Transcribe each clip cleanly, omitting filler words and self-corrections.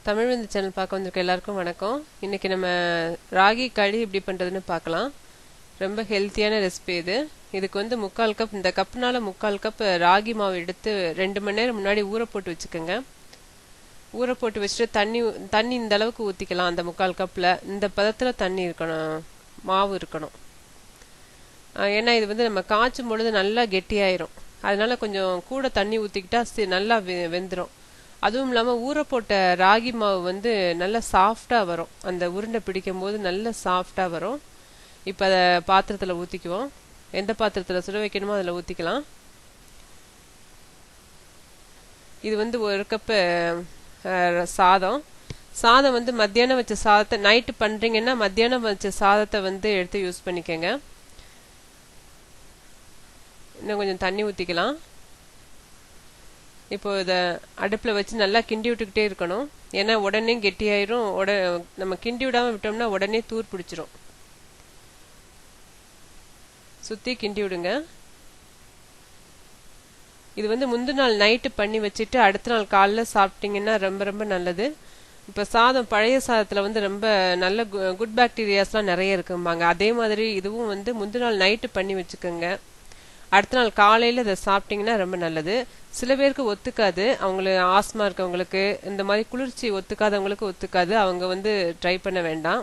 தமிழ் விருந்து சேனல் பார்க்க வந்திருக்க எல்லாருக்கும் வணக்கம். இன்னைக்கு நம்ம ராகி களி எப்படி பண்ணுறதுன்னு பார்க்கலாம். ரொம்ப ஹெல்த்தியான ரெசிபி இது. இதுக்கு வந்து 3/4 கப், இந்த கப்னால 3/4 கப் ராகி மாவு எடுத்து 2 மணி நேரம் முன்னாடி ஊற போட்டு வச்சுக்கோங்க. ஊற போட்டு வச்சுட்டு தண்ணி இந்த அளவுக்கு ஊற்றிக்கலாம். அந்த 3/4 கப்பில் இந்த பதத்தில் தண்ணி இருக்கணும், மாவு இருக்கணும். ஏன்னா இது வந்து நம்ம காய்ச்சும் பொழுது நல்லா கெட்டியாயிரும். அதனால கொஞ்சம் கூட தண்ணி ஊற்றிக்கிட்டா நல்லா வெந்துடும். அதுவும் இல்லாமல் ஊற போட்ட ராகி மாவு வந்து நல்லா சாஃப்டாக வரும். அந்த உருண்டை பிடிக்கும் போது நல்லா சாஃப்டாக வரும். இப்போ அதை பாத்திரத்தில் ஊற்றிக்குவோம். எந்த பாத்திரத்தில் சுட வைக்கணுமோ அதில் ஊற்றிக்கலாம். இது வந்து 1 கப்பு சாதம் வந்து மத்தியானம் வச்ச சாதத்தை, நைட்டு பண்ணுறீங்கன்னா மத்தியானம் வச்ச சாதத்தை வந்து எடுத்து யூஸ் பண்ணிக்கோங்க. இன்னும் கொஞ்சம் தண்ணி ஊற்றிக்கலாம். இப்போ இதை அடுப்பில் வச்சு நல்லா கிண்டி விட்டுக்கிட்டே இருக்கணும். ஏன்னா உடனே கெட்டியாயிரும். நம்ம கிண்டி விடாமல் விட்டோம்னா உடனே தூர் பிடிச்சிரும். சுற்றி கிண்டி விடுங்க. இது வந்து முந்தின நாள் நைட்டு பண்ணி வச்சுட்டு அடுத்த நாள் காலைல சாப்பிட்டீங்கன்னா ரொம்ப ரொம்ப நல்லது. இப்போ பழைய சாதத்தில் வந்து ரொம்ப நல்ல குட் பாக்டீரியாஸ்லாம் நிறைய இருக்கும்பாங்க. அதே மாதிரி இதுவும் வந்து முந்தின நாள் நைட்டு பண்ணி வச்சுக்கோங்க. அடுத்த நாள் காலையில் இதை சாப்பிட்டீங்கன்னா ரொம்ப நல்லது. சில பேருக்கு ஒத்துக்காது. அவங்களுக்கு ஆஸ்மா இருக்கவங்களுக்கு, இந்த மாதிரி குளிர்ச்சி ஒத்துக்காதவங்களுக்கு ஒத்துக்காது. அவங்க வந்து ட்ரை பண்ண வேண்டாம்.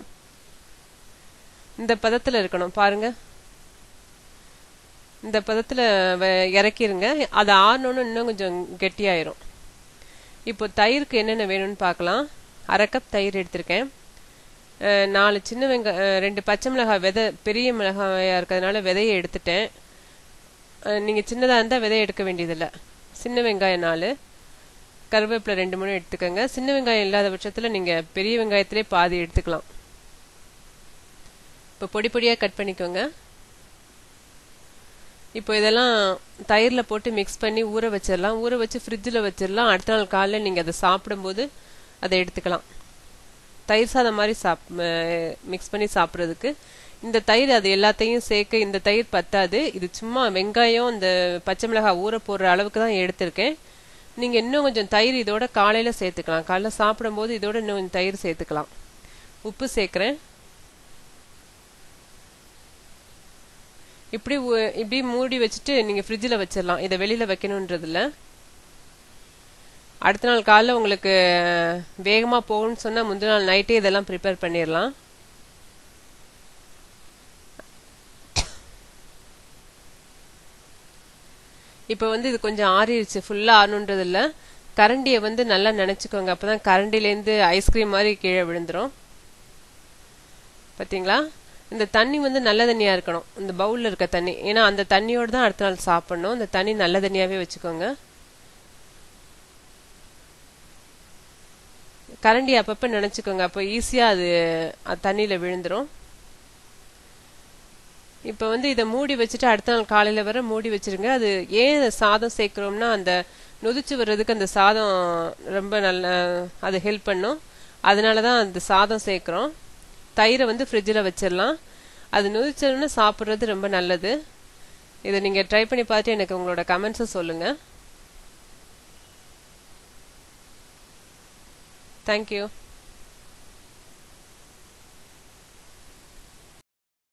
இந்த பதத்தில் இருக்கணும் பாருங்க. இந்த பதத்தில் இறக்கிருங்க. அதை ஆறணுன்னு இன்னும் கொஞ்சம் கெட்டியாயிரும். இப்போ தயிருக்கு என்னென்ன வேணும்னு பார்க்கலாம். 1/2 கப் தயிர் எடுத்திருக்கேன். 4 சின்ன வெங்காயம், 2 பச்சை மிளகாய், பெரிய மிளகாயா இருக்கிறதுனால விதையை எடுத்துட்டேன். நீங்கள் சின்னதாக இருந்தால் விதையை எடுக்க வேண்டியதில்லை. சின்ன வெங்காயம் 4, கருவேப்பிலை 2-3 எடுத்துக்கோங்க. சின்ன வெங்காயம் இல்லாத பட்சத்தில் நீங்கள் பெரிய வெங்காயத்திலே பாதி எடுத்துக்கலாம். இப்போ பொடி பொடியாக கட் பண்ணிக்கோங்க. இப்போ இதெல்லாம் தயிரில் போட்டு மிக்ஸ் பண்ணி ஊற வச்சிடலாம். ஊற வச்சு ஃப்ரிட்ஜில் வச்சிடலாம். அடுத்த நாள் காலையில் நீங்கள் அதை சாப்பிடும்போது அதை எடுத்துக்கலாம். தயிர் சாதம் மாதிரி மிக்ஸ் பண்ணி சாப்பிட்றதுக்கு இந்த தயிர் அது எல்லாத்தையும் சேர்க்க இந்த தயிர் பத்தாது. இது சும்மா வெங்காயம், இந்த பச்சை மிளகாய் ஊற போடுற அளவுக்கு தான் எடுத்திருக்கேன். நீங்கள் இன்னும் கொஞ்சம் தயிர் இதோட காலையில் சேர்த்துக்கலாம். காலைல சாப்பிடும்போது இதோட இன்னும் கொஞ்சம் தயிர் சேர்த்துக்கலாம். உப்பு சேர்க்குறேன். இப்படி மூடி வச்சுட்டு நீங்கள் ஃப்ரிட்ஜில் வச்சிடலாம். இதை வெளியில் வைக்கணுன்றதில்ல. அடுத்த நாள் காலைல உங்களுக்கு வேகமாக போகணும்னு சொன்னால் முந்தின நாள் நைட்டே இதெல்லாம் ப்ரிப்பேர் பண்ணிடலாம். இப்போ வந்து இது கொஞ்சம் ஆறிடுச்சு. ஃபுல்லாக ஆறணுன்றது இல்லை. கரண்டியை வந்து நல்லா நினச்சிக்கோங்க. அப்போ தான் கரண்டிலேருந்து ஐஸ்கிரீம் மாதிரி கீழே விழுந்துடும். பார்த்தீங்களா? இந்த தண்ணி வந்து நல்ல தண்ணியாக இருக்கணும், இந்த பவுலில் இருக்க தண்ணி. ஏன்னா அந்த தண்ணியோடு தான் அடுத்த நாள் சாப்பிட்ணும். இந்த தண்ணி நல்ல தண்ணியாகவே வச்சுக்கோங்க. கரண்டி அப்பப்போ நினச்சிக்கோங்க. அப்போ ஈஸியாக அது தண்ணியில் விழுந்துடும். இப்போ வந்து இதை மூடி வச்சுட்டு அடுத்த நாள் காலையில் வர மூடி வச்சிருங்க. அது ஏன் சாதம் சேர்க்குறோம்னா அந்த நொதிச்சு வர்றதுக்கு அந்த சாதம் ரொம்ப அது ஹெல்ப் பண்ணும். அதனால தான் அந்த சாதம் சேர்க்குறோம். தயிரை வந்து ஃப்ரிட்ஜில் வச்சிடலாம். அது நொதிச்சோன்னு சாப்பிட்றது ரொம்ப நல்லது. இதை நீங்கள் ட்ரை பண்ணி பார்த்துட்டு எனக்கு உங்களோட கமெண்ட்ஸை சொல்லுங்கள். தேங்க்யூ.